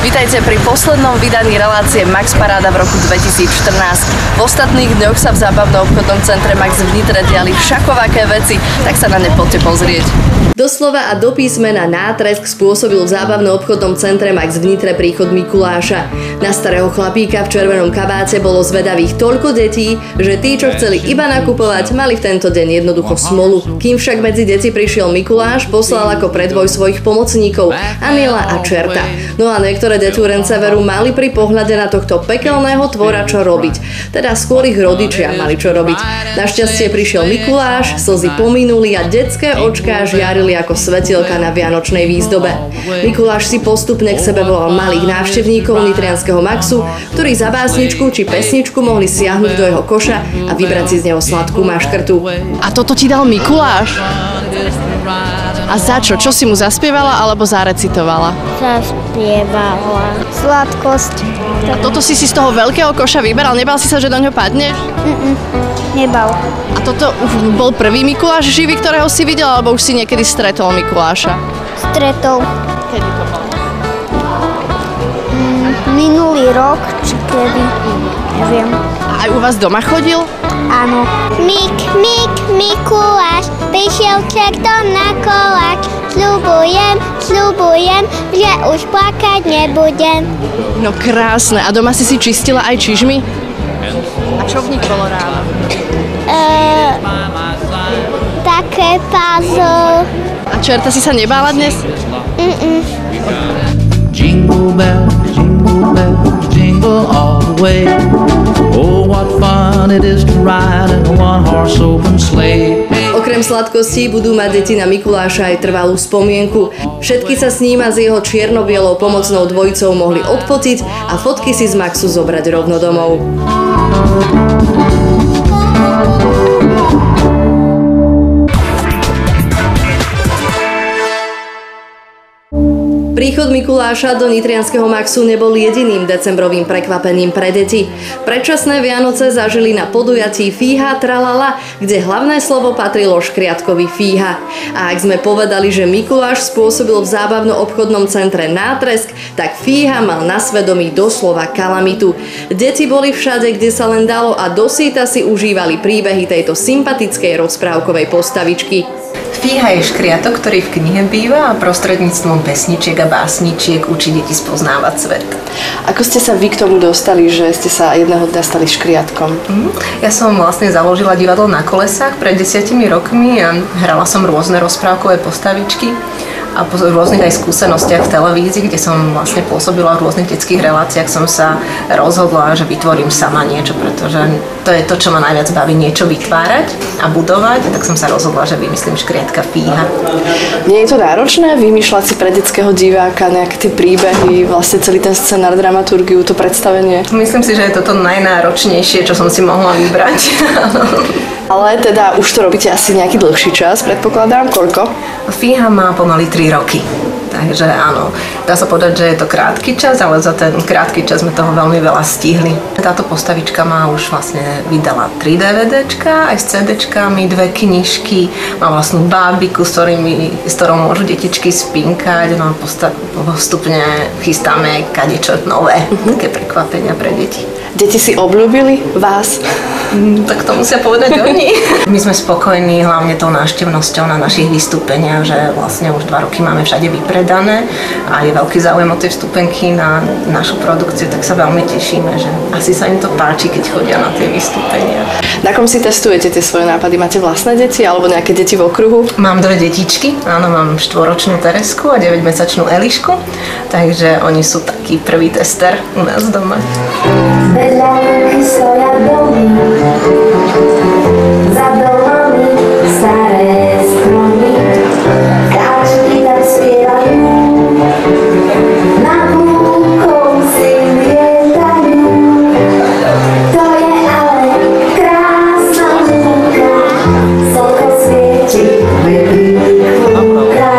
Vítajte pri poslednom vydaní relácie Max Paráda v roku 2014. V ostatných dňoch sa v zábavno-obchodnom centre Max v Nitre diali všakovaké veci, tak sa na ne poďte pozrieť. Doslova a do písmena nátresk spôsobil v zábavno-obchodnom centre Max v Nitre príchod Mikuláša. Na starého chlapíka v červenom kabáte bolo zvedavých toľko detí, že tí, čo chceli iba nakupovať, mali v tento deň jednoducho smolu. Kým však medzi deti prišiel Mikuláš, poslal ako predvoj svojich pomocníkov, Aniela a Čerta. No a niektoré detúrence veru mali pri pohľade na tohto pekelného tvora čo robiť. Teda skôr ich rodičia mali čo robiť. Našťastie prišiel Mikuláš, slzy pominuli a detské očká žiarili ako svetielka na vianočnej výzdobe. Mikuláš si postupne k sebe volal malých návštevníkov nitrianskeho Maxu, ktorí za básničku či pesničku mohli siahnuť do jeho koša a vybrať si z neho sladkú maškrtu. A toto ti dal Mikuláš? A za čo? Čo si mu zaspievala alebo zarecitovala? Zaspievala. Sladkosť. A toto si z toho veľkého koša vyberal? Nebal si sa, že do ňoho padneš? Nebal. A toto už bol prvý Mikuláš živý, ktorého si videl, alebo už si niekedy stretol Mikuláša? Stretol. Kedy to bolo? Minulý rok, či kedy, neviem. A aj u vás doma chodil? Áno. Mikuláš, prišiel čertom na koláč. Sľubujem, že už plakať nebudem. No krásne. A doma si čistila aj čižmy? A čo v nich bolo ráno? Také puzzle. A Čerta si sa nebála dnes? Jingle bells, jingle all the way. Oh, what fun it is to ride in a one-horse open sleigh. Okrem sladkostí budú mať deti na Mikuláša aj trvalú spomienku. Všetky sa s ním a s jeho čierno-bielou pomocnou dvojicou mohli odfotiť a fotky si z Maxu zobrať rovno domov. Príchod Mikuláša do nitrianskeho Maxu nebol jediným decembrovým prekvapením pre deti. Predčasné Vianoce zažili na podujatí Fíha Tralala, kde hlavné slovo patrilo škriatkovi fíha. A ak sme povedali, že Mikuláš spôsobil v zábavno-obchodnom centre nátresk, tak fíha mal na svedomí doslova kalamitu. Deti boli všade, kde sa len dalo a dosýta si užívali príbehy tejto sympatickej rozprávkovej postavičky. Fíha je škriatok, ktorý v knihe býva a prostredníctvom pesničiek a básničiek učí deti spoznávať svet. Ako ste sa vy k tomu dostali, že ste sa jedného dňa stali škriatkom? Ja som vlastne založila divadlo Na kolesách pred 10 rokmi a hrala som rôzne rozprávkové postavičky. A po rôznych aj skúsenostiach v televízii, kde som vlastne pôsobila v rôznych detských reláciách, som sa rozhodla, že vytvorím sama niečo, pretože to je to, čo ma najviac baví, niečo vytvárať a budovať, tak som sa rozhodla, že vymyslím škriatka Fíha. Nie je to náročné vymýšľať si pre detského diváka nejaké tie príbehy, vlastne celý ten scenár, dramaturgiu, to predstavenie? Myslím si, že je toto najnáročnejšie, čo som si mohla vybrať. Ale teda už to robíte asi nejaký dlhší čas, predpokladám. Koľko? Fíha má pomaly 3 roky. Takže áno, dá sa povedať, že je to krátky čas, ale za ten krátky čas sme toho veľmi veľa stihli. Táto postavička má už vlastne vydala 3 DVDčka, aj s CDčkami, 2 knižky, má vlastnú bábiku, s ktorou môžu detičky spinkať, no a postupne chystáme kadečo nové, také prekvapenia pre deti. Deti si obľúbili vás? Tak to musia povedať oni. My sme spokojní hlavne tou návštevnosťou na našich vystúpeniach, že vlastne už 2 roky máme všade vypredané a je veľký záujem o tie vstupenky na našu produkciu, tak sa veľmi tešíme, že asi sa im to páči, keď chodia na tie vystúpenia. Na kom si testujete tie svoje nápady? Máte vlastné deti alebo nejaké deti v okruhu? Mám 2 detičky, áno, mám 4-ročnú Teresku a 9-mesačnú Elišku, takže oni sú taký prvý tester u nás doma. Vedľa ruky stoja domy, za domami staré stromy, káčky tam spievajú, nad lúkou si lietajú. To je ale krásna lúka, slnko svieti veľká.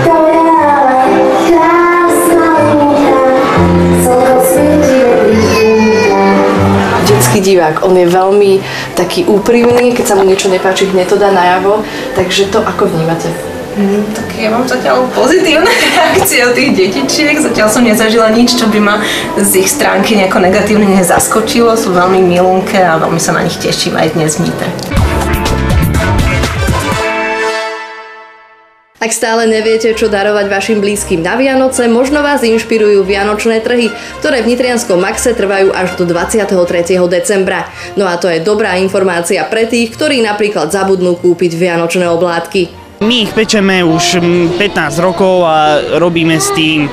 To je ale krásna lúka, slnko svieti detský divák, on je veľmi taký úprimný, keď sa mu niečo nepáči, hneď to dá najavo, takže to ako vnímate? Tak ja mám zatiaľ pozitívne reakcie od tých detičiek. Zatiaľ som nezažila nič, čo by ma z ich stránky nejako negatívne zaskočilo. Sú veľmi milunké a veľmi sa na nich teším aj dnes v Nitre. Ak stále neviete, čo darovať vašim blízkym na Vianoce, možno vás inšpirujú vianočné trhy, ktoré v nitrianskom Maxe trvajú až do 23. decembra. No a to je dobrá informácia pre tých, ktorí napríklad zabudnú kúpiť vianočné oblátky. My ich pečeme už 15 rokov a robíme s tým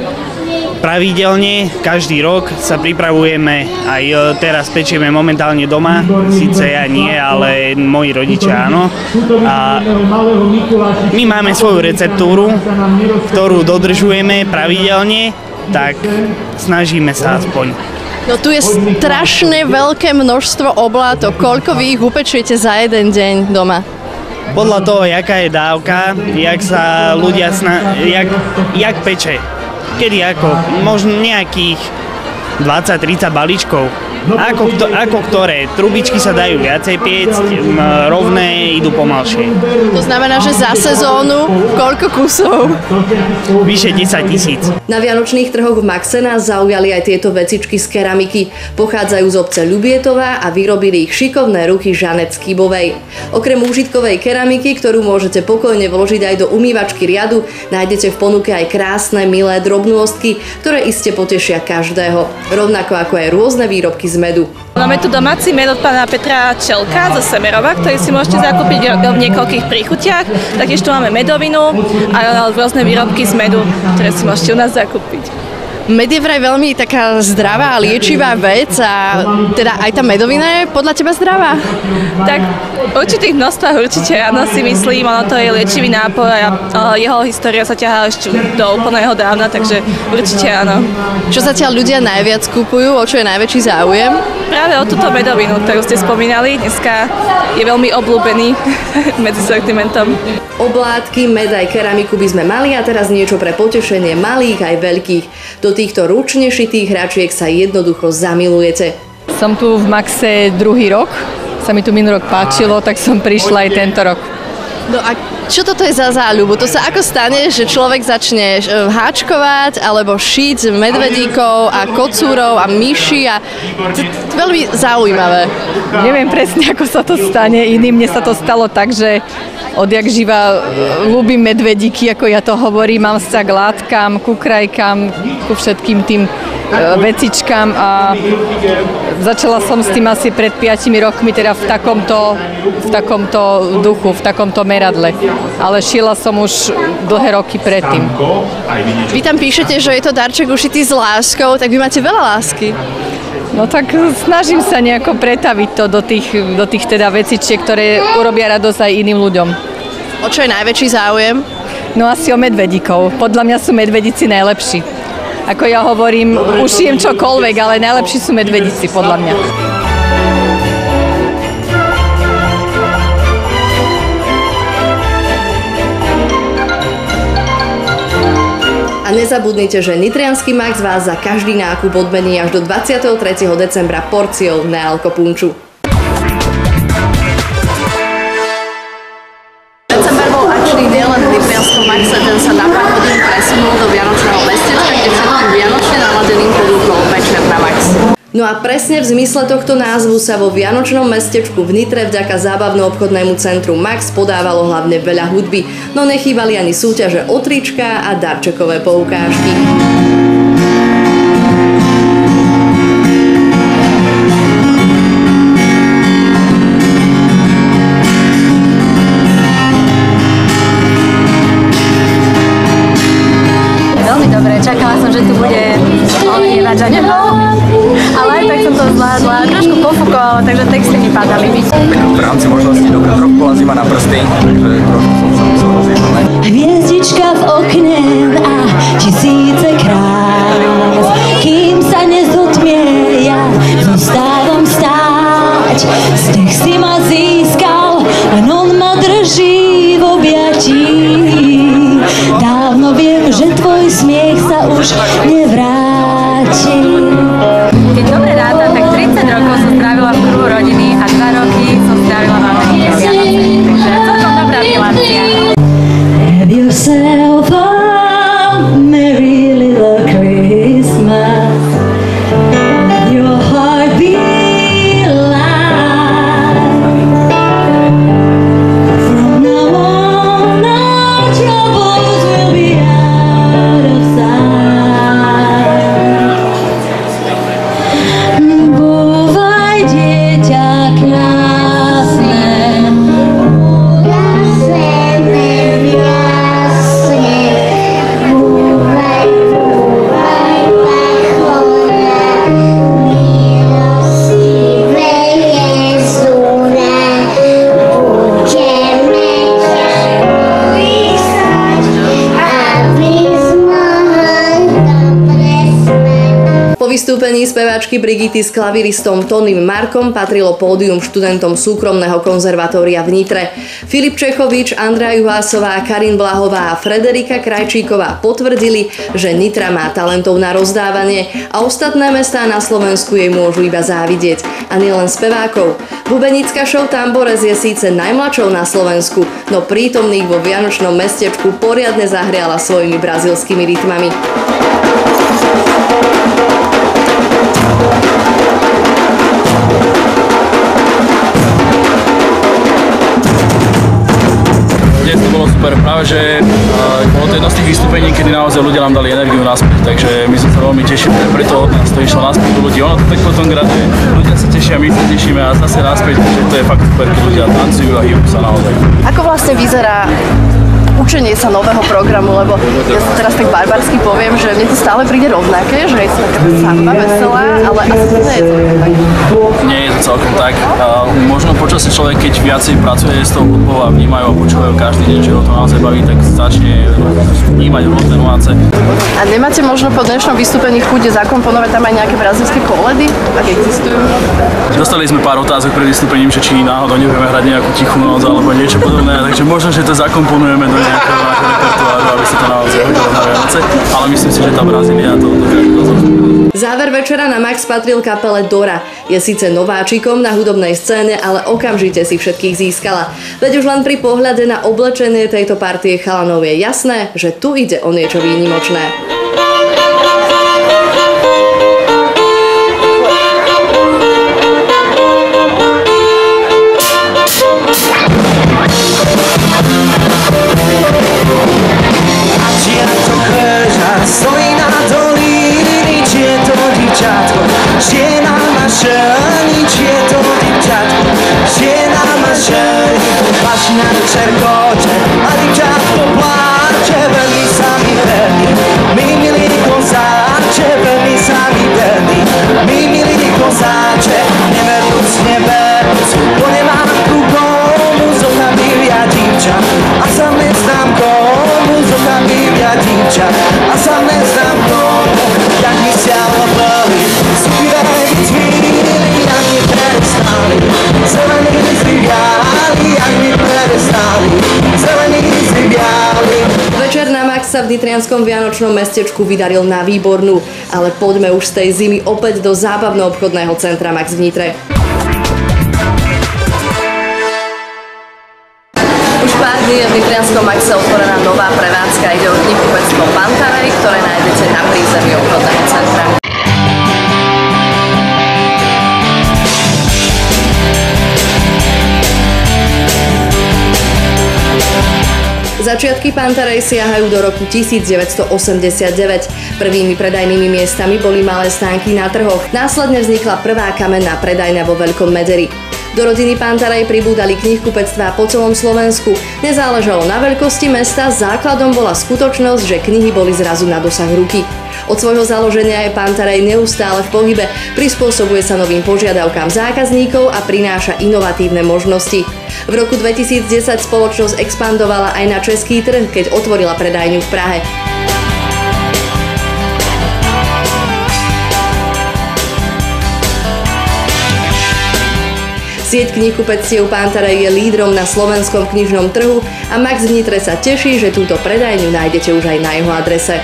pravidelne. Každý rok sa pripravujeme, aj teraz pečieme momentálne doma, síce ja nie, ale moji rodičia áno. A my máme svoju receptúru, ktorú dodržujeme pravidelne, tak snažíme sa aspoň. No tu je strašne veľké množstvo oblátok. Koľko vy ich upečiete za jeden deň doma? Podľa toho, jaká je dávka, jak sa ľudia jak peče. Kedy ako? Možno nejakých 20-30 balíčkov. Ako ktoré? Trubičky sa dajú viacej piecť, rovné idú pomalšie. To znamená, že za sezónu koľko kusov? Vyše 10 000. Na vianočných trhoch v Maxe nás zaujali aj tieto vecičky z keramiky. Pochádzajú z obce Ľubietová a vyrobili ich šikovné ruky Žanet Skybovej. Okrem úžitkovej keramiky, ktorú môžete pokojne vložiť aj do umývačky riadu, nájdete v ponuke aj krásne, milé drobnôstky, ktoré iste potešia každého. Rovnako ako aj rôzne výrobky z medu. Máme tu domáci med od pána Petra Čelka zo Semerova, ktorý si môžete zakúpiť v niekoľkých príchutiach. Taktiež tu máme medovinu a rôzne výrobky z medu, ktoré si môžete u nás zakúpiť. Med je vraj veľmi taká zdravá a liečivá vec a teda aj tá medovina je podľa teba zdravá? Tak v určitých množstvách určite áno, si myslím, ono to je liečivý nápoj a jeho história sa ťahá ešte do úplného dávna, takže určite áno. Čo zatiaľ ľudia najviac kupujú, o čo je najväčší záujem? Práve o túto medovinu, ktorú ste spomínali, dneska je veľmi obľúbený medzi sortimentom. Oblátky, med aj keramiku by sme mali a teraz niečo pre potešenie malých aj veľkých. Do týchto ručne šitých hračiek sa jednoducho zamilujete. Som tu v Maxe druhý rok, sa mi tu minulý rok páčilo, tak som prišla aj tento rok. No a čo toto je za záľubu? To sa ako stane, že človek začne háčkovať alebo šiť medvedíkov a kocúrov a myši a veľmi zaujímavé. Neviem presne, ako sa to stane iným. Mne sa to stalo tak, že odjak živa ľúbim medvedíky, ako ja to hovorím, mám vzťah k látkam, ku krajkám, ku všetkým tým vecičkám a začala som s tým asi pred 5 rokmi, teda v takomto duchu, v takomto meradle. Ale šila som už dlhé roky predtým. Vy tam píšete, že je to darček ušitý s láskou, tak vy máte veľa lásky. No tak snažím sa nejako pretaviť to do tých teda vecičiek, ktoré urobia radosť aj iným ľuďom. O čo je najväčší záujem? No asi o medvedíkov. Podľa mňa sú medvedíci najlepší. Ako ja hovorím, ušijem čokoľvek, ale najlepší sú medvedíci podľa mňa. A nezabudnite, že Nitriansky Max vás za každý nákup odmení až do 23. decembra porciou Nealko punču. December bol akčný dielen v Nitrianskom Maxe, ten sa na pár hodín presunul do vianočného mestečka, kde všetkým vianočne naladeným ponúkol večer na Max. No a presne v zmysle tohto názvu sa vo vianočnom mestečku v Nitre vďaka zábavno-obchodnému centru Max podávalo hlavne veľa hudby, no nechýbali ani súťaže o trička a darčekové poukážky. Veľmi dobre, čakala som, že tu bude ohnievať za neho, ale aj tak som to zvládla, trošku pofúkovala, takže texty mi padali. V rámci možnosti dobre trochu bola zima na prsty, takže trošku som sa musel rozjechať. Hviezdička v okne a tisíce krás, kým sa nezotmie, ja zostávam stáť. Sneh si ma získal, len on ma drží v objatí. Dávno viem, že tvoj smiech sa už nevráti. Keď dobre ráta, tak 30 rokov som strávila v kruhu rodiny a 2 roky som strávila v Amerike. Takže celkom dobrá bilancia. Have you vystúpení speváčky Brigity s klaviristom Tonym Markom patrilo pódium študentom súkromného konzervatória v Nitre. Filip Čechovič, Andrea Juhásová, Karin Blahová a Frederika Krajčíková potvrdili, že Nitra má talentov na rozdávanie a ostatné mestá na Slovensku jej môžu iba závidieť. A nielen spevákov. Bubenická show Tambores je síce najmladšou na Slovensku, no prítomných vo vianočnom mestečku poriadne zahriala svojimi brazílskymi rytmami. Dnes to bolo super, práve že bolo to jedno z tých vystúpení, kedy naozaj ľudia nám dali energiu naspäť, takže my sme sa veľmi tešili, preto nás to išlo naspäť do ľudí. Ono to tak potom graduje, ľudia sa tešia, my sa tešíme a zase naspäť, takže to je fakt super, keď ľudia tancujú a hýbu sa naozaj. Ako vlastne vyzerá učenie sa nového programu, lebo ja sa teraz tak barbarsky poviem, že mne to stále príde rovnaké, že je to taká samba veselá, ale asi nie je to tak. Nie je to celkom tak. Možno počasie človek, keď viacej pracuje s tou hudbou a vnímajú a počúvajú každý deň, že ho to naozaj baví, tak začne vnímať rôzne nuance. A nemáte možno po dnešnom vystúpení chuť zakomponovať tam aj nejaké brazílske koledy, ak existujú? Dostali sme pár otázok pred vystúpením, že či náhodou nebudeme hrať nejakú tichú noc alebo niečo podobné, takže možno, že to zakomponujeme do nejakého repertoáru, aby sa to naozaj hodilo na Vianoce, ale myslím si, že tá Brazília to dokáže dosť. Záver večera na Max patril kapele Dora. Je síce nováčikom na hudobnej scéne, ale okamžite si všetkých získala. Veď už len pri pohľade na oblečenie tejto partie chalanov je jasné, že tu ide o niečo výnimočné. Stojí na dolíni, či je to dievčatko, žena mašelní, či je to dievčatko, žena mašelní, mašina do čerkoče, a dievčatko pláče, veľmi sa mi veľmi, my milí kozáče, veľmi sa mi veľmi, my milí kozáče, neverúc, neverúc, bo nemám ku komu zotavivia dievča, a sam neznám komu zotavivia dievča, a sam neznám komu, jak mi sialo boli, supivé vycvíli, jak mi prestali, zelení zvybiali, jak mi prestali, zelení zvybiali. Večer na Max sa v nitrianskom vianočnom mestečku vydaril na výbornú, ale poďme už z tej zimy opäť do zábavno-obchodného centra Max v Nitre. Už pár dní je v nitrianskom Maxe otvorená nová prevádzka. Ide o knihkupectvo Pantarej, ktoré nájdete na prízemí obchodného centra. Začiatky Pantarej siahajú do roku 1989. Prvými predajnými miestami boli malé stánky na trhoch. Následne vznikla prvá kamenná predajňa vo Veľkom Mederi. Do rodiny Pantarej pribúdali knihkupectvá po celom Slovensku. Nezáležalo na veľkosti mesta, základom bola skutočnosť, že knihy boli zrazu na dosah ruky. Od svojho založenia je Pantarej neustále v pohybe, prispôsobuje sa novým požiadavkám zákazníkov a prináša inovatívne možnosti. V roku 2010 spoločnosť expandovala aj na český trh, keď otvorila predajňu v Prahe. Sieť knihkupectiev Pantarej je lídrom na slovenskom knižnom trhu a Max v Nitre sa teší, že túto predajňu nájdete už aj na jeho adrese.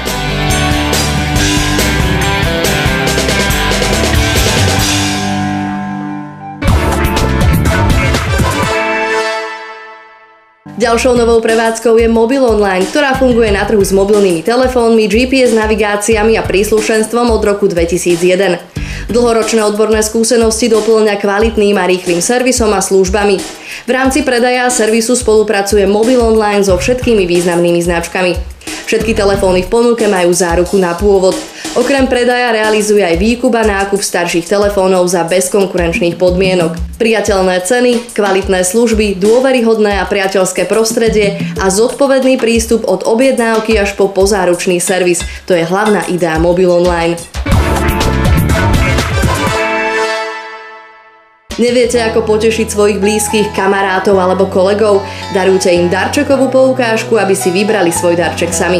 Ďalšou novou prevádzkou je Mobil Online, ktorá funguje na trhu s mobilnými telefónmi, GPS navigáciami a príslušenstvom od roku 2001. Dlhoročné odborné skúsenosti doplňa kvalitným a rýchlym servisom a službami. V rámci predaja a servisu spolupracuje Mobil Online so všetkými významnými značkami. Všetky telefóny v ponuke majú záruku na pôvod. Okrem predaja realizuje aj výkup a nákup starších telefónov za bezkonkurenčných podmienok. Priateľné ceny, kvalitné služby, dôveryhodné a priateľské prostredie a zodpovedný prístup od objednávky až po pozáručný servis. To je hlavná idea Mobil Online. Neviete, ako potešiť svojich blízkych, kamarátov alebo kolegov? Darujte im darčekovú poukážku, aby si vybrali svoj darček sami.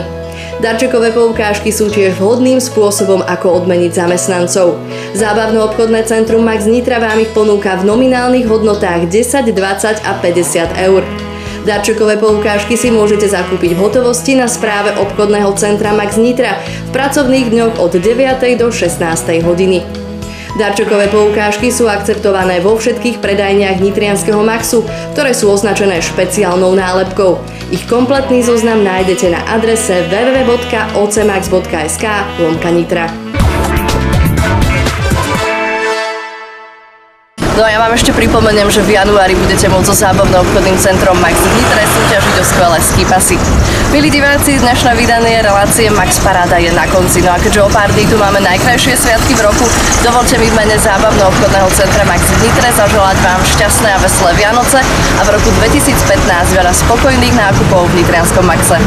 Darčekové poukážky sú tiež vhodným spôsobom, ako odmeniť zamestnancov. Zábavno-obchodné centrum Max Nitra vám ich ponúka v nominálnych hodnotách 10, 20 a 50 eur. Darčekové poukážky si môžete zakúpiť v hotovosti na správe obchodného centra Max Nitra v pracovných dňoch od 9. do 16. hodiny. Darčekové poukážky sú akceptované vo všetkých predajniach nitrianskeho Maxu, ktoré sú označené špeciálnou nálepkou. Ich kompletný zoznam nájdete na adrese www.ocmax.sk/Nitra. No a ja vám ešte pripomeniem, že v januári budete môcť so zábavno-obchodným centrom Max v Nitre súťažiť o skvelé skipasy. Milí diváci, dnešné vydanie relácie Max Paráda je na konci. No a keďže o pár dní tu máme najkrajšie sviatky v roku, dovolte mi v mene zábavno-obchodného centra Max v Nitre zaželať vám šťastné a veselé Vianoce a v roku 2015 veľa spokojných nákupov v nitrianskom Maxe.